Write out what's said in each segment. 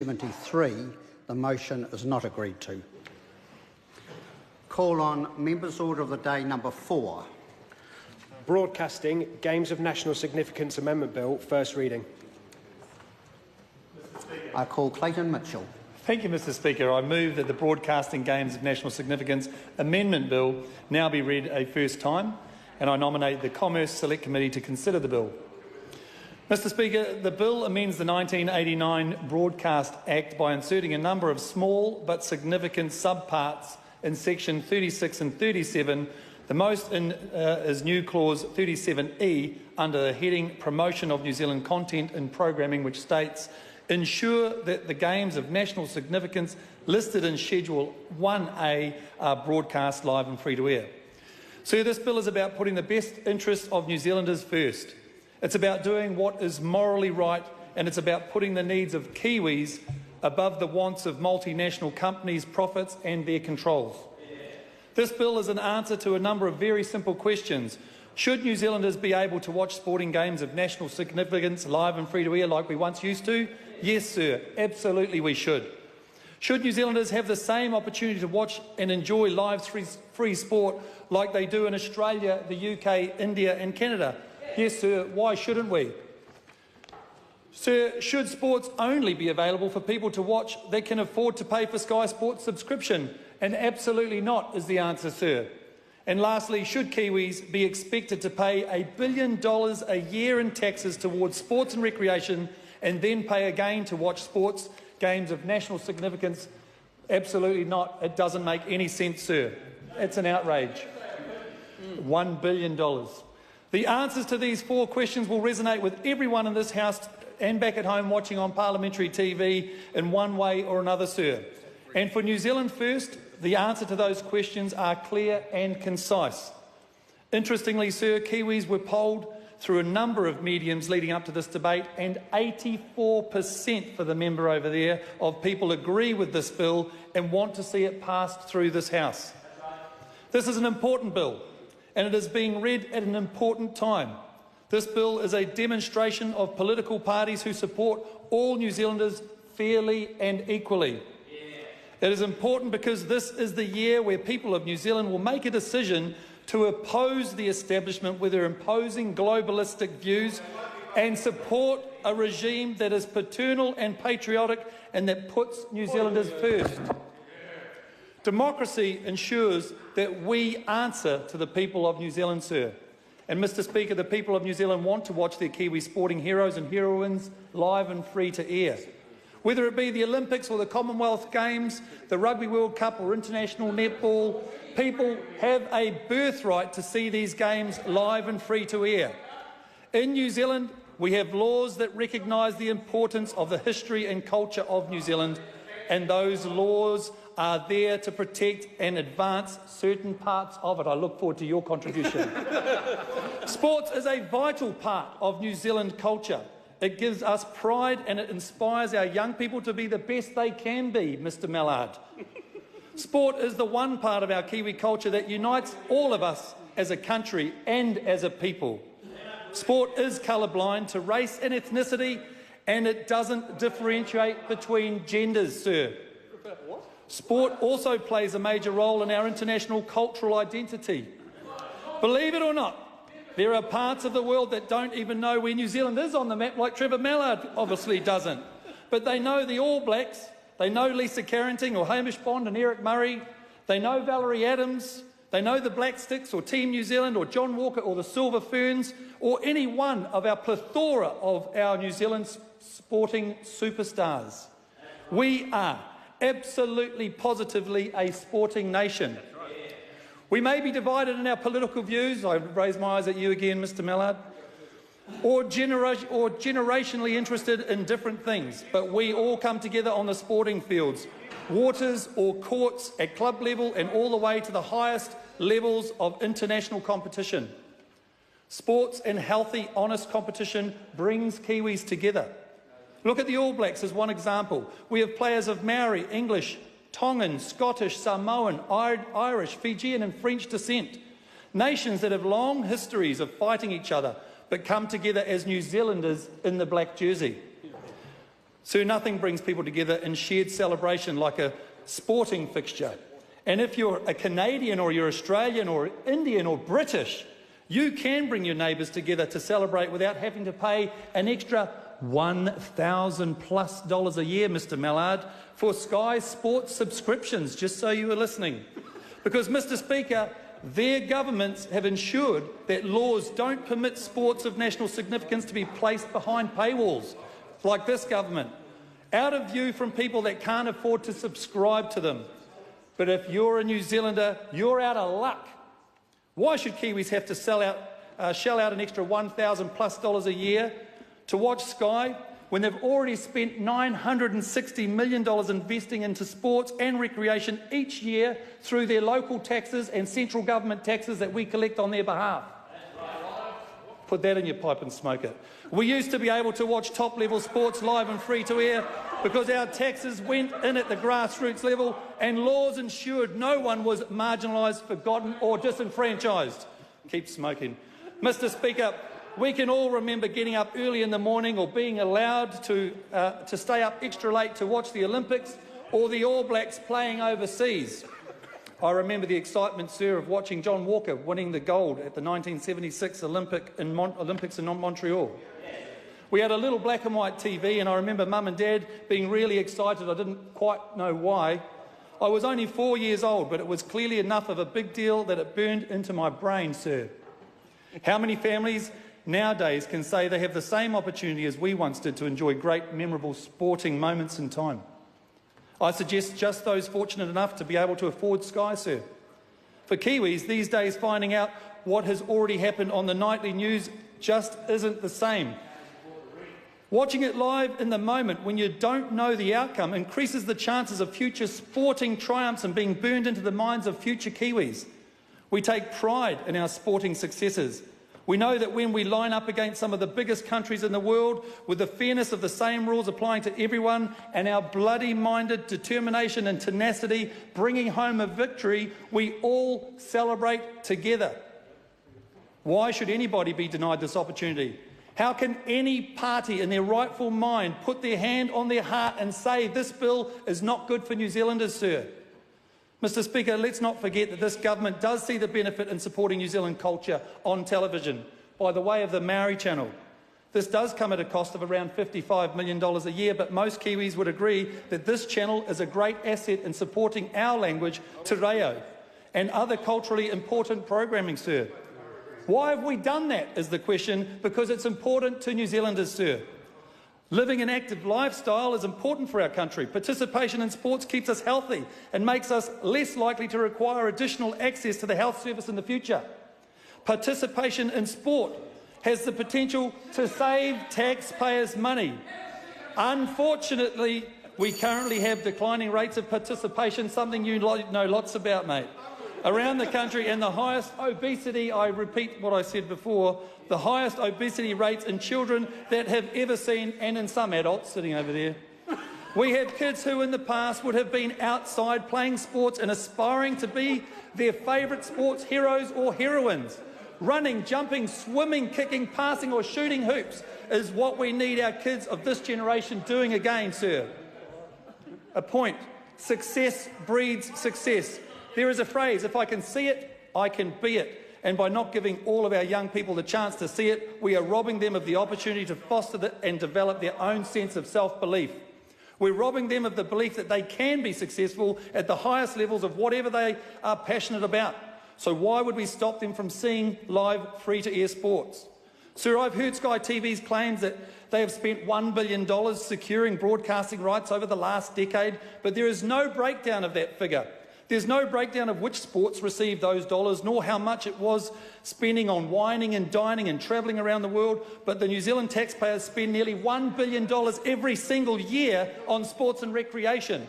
73, the motion is not agreed to. Call on Members' Order of the Day number 4. Broadcasting Games of National Significance Amendment Bill, first reading. I call Clayton Mitchell. Thank you, Mr Speaker. I move that the Broadcasting Games of National Significance Amendment Bill now be read a first time, and I nominate the Commerce Select Committee to consider the bill. Mr Speaker, the bill amends the 1989 Broadcast Act by inserting a number of small but significant subparts in section 36 and 37. The most is new clause 37E under the heading Promotion of New Zealand Content and Programming, which states, ensure that the games of national significance listed in Schedule 1A are broadcast live and free to air. So this bill is about putting the best interests of New Zealanders first. It's about doing what is morally right, and it's about putting the needs of Kiwis above the wants of multinational companies' profits and their controls. This bill is an answer to a number of very simple questions. Should New Zealanders be able to watch sporting games of national significance live and free to air like we once used to? Yes, sir, absolutely we should. Should New Zealanders have the same opportunity to watch and enjoy live free sport like they do in Australia, the UK, India and Canada? Yes, sir, why shouldn't we? Sir, should sports only be available for people to watch that can afford to pay for Sky Sports subscription? And absolutely not is the answer, sir. And lastly, should Kiwis be expected to pay $1 billion a year in taxes towards sports and recreation and then pay again to watch sports games of national significance? Absolutely not. It doesn't make any sense, sir. It's an outrage. $1 billion. The answers to these 4 questions will resonate with everyone in this House and back at home watching on parliamentary TV in one way or another, sir. And for New Zealand First, the answer to those questions are clear and concise. Interestingly, sir, Kiwis were polled through a number of mediums leading up to this debate, and 84% for the member over there of people agree with this bill and want to see it passed through this House. This is an important bill, and it is being read at an important time. This bill is a demonstration of political parties who support all New Zealanders fairly and equally. It is important because this is the year where people of New Zealand will make a decision to oppose the establishment with their imposing globalistic views and support a regime that is paternal and patriotic and that puts New Zealanders first. Democracy ensures that we answer to the people of New Zealand, sir. And, Mr Speaker, the people of New Zealand want to watch their Kiwi sporting heroes and heroines live and free to air. Whether it be the Olympics or the Commonwealth Games, the Rugby World Cup or international netball, people have a birthright to see these games live and free to air. In New Zealand, we have laws that recognise the importance of the history and culture of New Zealand, and those laws are there to protect and advance certain parts of it. I look forward to your contribution. Sports is a vital part of New Zealand culture. It gives us pride and it inspires our young people to be the best they can be, Mr Mallard. Sport is the one part of our Kiwi culture that unites all of us as a country and as a people. Sport is colourblind to race and ethnicity, and it doesn't differentiate between genders, sir. Sport also plays a major role in our international cultural identity. Believe it or not, there are parts of the world that don't even know where New Zealand is on the map, like Trevor Mallard obviously doesn't. But they know the All Blacks, they know Lisa Carrington or Hamish Bond and Eric Murray, they know Valerie Adams, they know the Black Sticks or Team New Zealand or John Walker or the Silver Ferns or any one of our plethora of our New Zealand sporting superstars. We are absolutely positively a sporting nation. We may be divided in our political views, I raise my eyes at you again, Mr Mallard, or generationally interested in different things, but we all come together on the sporting fields, waters or courts at club level and all the way to the highest levels of international competition. Sports and healthy, honest competition brings Kiwis together. Look at the All Blacks as one example. We have players of Maori, English, Tongan, Scottish, Samoan, Irish, Fijian and French descent. Nations that have long histories of fighting each other but come together as New Zealanders in the black jersey. Sir, nothing brings people together in shared celebration like a sporting fixture. And if you're a Canadian or you're Australian or Indian or British, you can bring your neighbours together to celebrate without having to pay an extra $1,000+ a year, Mr Mallard, for Sky Sports subscriptions, just so you were listening. Because, Mr Speaker, their governments have ensured that laws don't permit sports of national significance to be placed behind paywalls, like this government, out of view from people that can't afford to subscribe to them. But if you're a New Zealander, you're out of luck. Why should Kiwis have to shell out an extra $1,000+ a year to watch Sky when they've already spent $960 million investing into sports and recreation each year through their local taxes and central government taxes that we collect on their behalf? Put that in your pipe and smoke it. We used to be able to watch top-level sports live and free to air because our taxes went in at the grassroots level and laws ensured no one was marginalised, forgotten or disenfranchised. Keep smoking. Mr Speaker, we can all remember getting up early in the morning or being allowed to stay up extra late to watch the Olympics or the All Blacks playing overseas. I remember the excitement, sir, of watching John Walker winning the gold at the 1976 Olympics in Montreal. We had a little black and white TV and I remember Mum and Dad being really excited. I didn't quite know why. I was only 4 years old, but it was clearly enough of a big deal that it burned into my brain, sir. How many families nowadays can say they have the same opportunity as we once did to enjoy great, memorable sporting moments in time? I suggest just those fortunate enough to be able to afford Sky, sir. For Kiwis, these days finding out what has already happened on the nightly news just isn't the same. Watching it live in the moment when you don't know the outcome increases the chances of future sporting triumphs and being burned into the minds of future Kiwis. We take pride in our sporting successes. We know that when we line up against some of the biggest countries in the world with the fairness of the same rules applying to everyone and our bloody-minded determination and tenacity bringing home a victory, we all celebrate together. Why should anybody be denied this opportunity? How can any party in their rightful mind put their hand on their heart and say this bill is not good for New Zealanders, sir? Mr Speaker, let's not forget that this government does see the benefit in supporting New Zealand culture on television by the way of the Maori channel. This does come at a cost of around $55 million a year, but most Kiwis would agree that this channel is a great asset in supporting our language, te reo, and other culturally important programming, sir. Why have we done that is the question, because it's important to New Zealanders, sir. Living an active lifestyle is important for our country. Participation in sports keeps us healthy and makes us less likely to require additional access to the health service in the future. Participation in sport has the potential to save taxpayers' money. Unfortunately, we currently have declining rates of participation, something you know lots about, mate, around the country, and the highest obesity, I repeat what I said before, the highest obesity rates in children that have ever seen, and in some adults sitting over there. We have kids who in the past would have been outside playing sports and aspiring to be their favourite sports heroes or heroines. Running, jumping, swimming, kicking, passing or shooting hoops is what we need our kids of this generation doing again, sir. A point. Success breeds success. There is a phrase, if I can see it, I can be it. And by not giving all of our young people the chance to see it, we are robbing them of the opportunity to foster and develop their own sense of self-belief. We're robbing them of the belief that they can be successful at the highest levels of whatever they are passionate about. So why would we stop them from seeing live, free-to-air sports? Sir, I've heard Sky TV's claims that they have spent $1 billion securing broadcasting rights over the last decade, but there is no breakdown of that figure. There's no breakdown of which sports received those dollars, nor how much it was spending on wining and dining and travelling around the world, but the New Zealand taxpayers spend nearly $1 billion every single year on sports and recreation,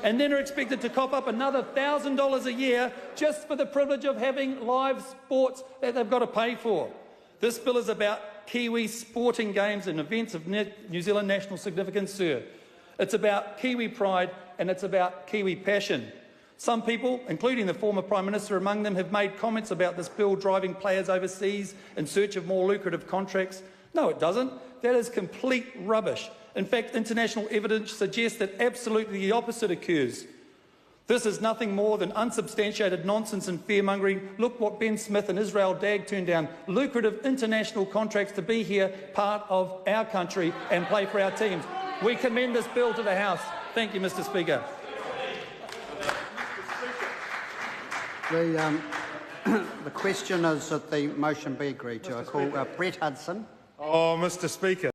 and then are expected to cop up another $1,000 a year just for the privilege of having live sports that they've got to pay for. This bill is about Kiwi sporting games and events of New Zealand national significance, sir. It's about Kiwi pride and it's about Kiwi passion. Some people, including the former Prime Minister among them, have made comments about this bill driving players overseas in search of more lucrative contracts. No, it doesn't. That is complete rubbish. In fact, international evidence suggests that absolutely the opposite occurs. This is nothing more than unsubstantiated nonsense and fear-mongering. Look what Ben Smith and Israel Dagg turned down. Lucrative international contracts to be here, part of our country, and play for our teams. We commend this bill to the House. Thank you, Mr Speaker. The question is that the motion be agreed to. I call Brett Hudson. Oh, Mr Speaker.